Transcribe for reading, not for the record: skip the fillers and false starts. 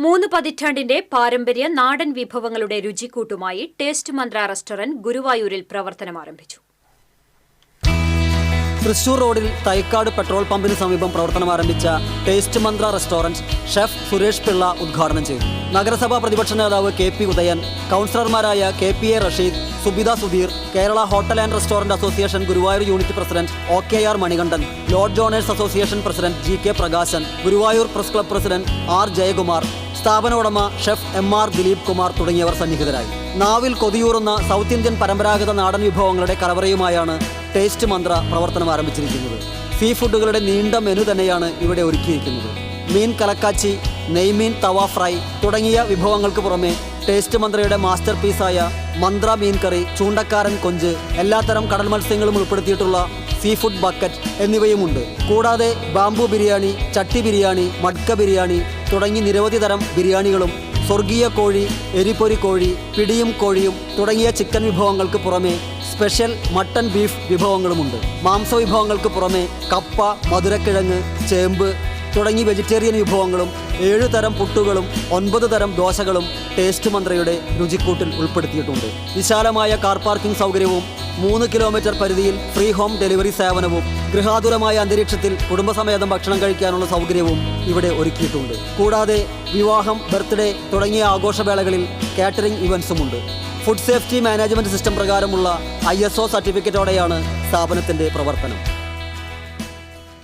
3 പതിറ്റാണ്ടിന്റെ പാരമ്പര്യ നാടൻ വിഭവങ്ങളുടെ രുചിക്കൂട്ടുമായി ടേസ്റ്റ് മന്ത്ര റെസ്റ്റോറന്റ് ഗുരുവായൂരിൽ പ്രവർത്തനം ആരംഭിച്ചു. തൃശൂർ റോഡിൽ തൈക്കാട് പെട്രോൾ പമ്പിന് സമീപം പ്രവർത്തനം ആരംഭിച്ച Taste Mantra restaurant chef Suresh Pillai ഉദ്ഘാടനം ചെയ്തു. നഗരസഭാ പ്രതിപക്ഷ നേതാവ് KP ഉദയൻ, കൗൺസിലർമാരായ KPA Rasheed, Subitha Sudheer, Kerala hotel and restaurant association Guruvayur unit president OKR Manikandan, lodge owners association president GK Prakashan, Guruvayur press club president R Jayakumar, സ്ഥാപന ഉടമ ഷെഫ് MR ദിലീപ് കുമാർ തുടങ്ങിയവർ സന്നിഹിതരായി. നാവിൽ കൊതിയൂറുന്ന സൗത്ത് ഇന്ത്യൻ പരമ്പരാഗത നാടൻ വിഭവങ്ങളുടെ കലവറയുമായാണ് ടേസ്റ്റ് മന്ത്ര പ്രവർത്തനം ആരംഭിച്ചിരിക്കുന്നത്. സീ ഫുഡുകളുടെ നീണ്ട മെനു തന്നെയാണ് ഇവിടെ ഒരുക്കിയിരിക്കുന്നത്. മീൻ കലക്കാച്ചി, നെയ്മീൻ തവ ഫ്രൈ തുടങ്ങിയ വിഭവങ്ങൾക്ക് പുറമെ ടേസ്റ്റ് മന്ത്രയുടെ മാസ്റ്റർ പീസായ മന്ത്ര മീൻ കറി, ചൂണ്ടക്കാരൻ കൊഞ്ച്, എല്ലാത്തരം കടൽ മത്സ്യങ്ങളും ഉൾപ്പെടുത്തിയിട്ടുള്ള സീ ഫുഡ് ബക്കറ്റ് എന്നിവയുമുണ്ട്. കൂടാതെ ബാംബു ബിരിയാണി, ചട്ടി ബിരിയാണി, മഡ്ക ബിരിയാണി തുടങ്ങി നിരവധി തരം ബിരിയാണികളും സ്വർഗീയ കോഴി, എരിപ്പൊരി കോഴി, പിടിയും കോഴിയും തുടങ്ങിയ ചിക്കൻ വിഭവങ്ങൾക്ക് പുറമെ സ്പെഷ്യൽ മട്ടൺ ബീഫ് വിഭവങ്ങളുമുണ്ട്. മാംസവിഭവങ്ങൾക്ക് പുറമെ കപ്പ, മധുരക്കിഴങ്ങ്, ചേമ്പ് തുടങ്ങി വെജിറ്റേറിയൻ വിഭവങ്ങളും 7 തരം പുട്ടുകളും 9 തരം ദോശകളും ടേസ്റ്റ് മന്ത്രയുടെ രുചിക്കൂട്ടിൽ ഉൾപ്പെടുത്തിയിട്ടുണ്ട്. വിശാലമായ കാർ പാർക്കിംഗ് സൗകര്യവും 3 കിലോമീറ്റർ പരിധിയിൽ ഫ്രീ ഹോം ഡെലിവറി സേവനവും ഗൃഹാതുരമായ അന്തരീക്ഷത്തിൽ കുടുംബസമേതം ഭക്ഷണം കഴിക്കാനുള്ള സൗകര്യവും ഇവിടെ ഒരുക്കിയിട്ടുണ്ട്. കൂടാതെ വിവാഹം, ബർത്ത്ഡേ തുടങ്ങിയ ആഘോഷവേളകളിൽ കാറ്ററിംഗ് ഇവന്റ്സുമുണ്ട്. ഫുഡ് സേഫ്റ്റി മാനേജ്മെന്റ് സിസ്റ്റം പ്രകാരമുള്ള ISO സർട്ടിഫിക്കറ്റോടെയാണ് സ്ഥാപനത്തിന്റെ പ്രവർത്തനം.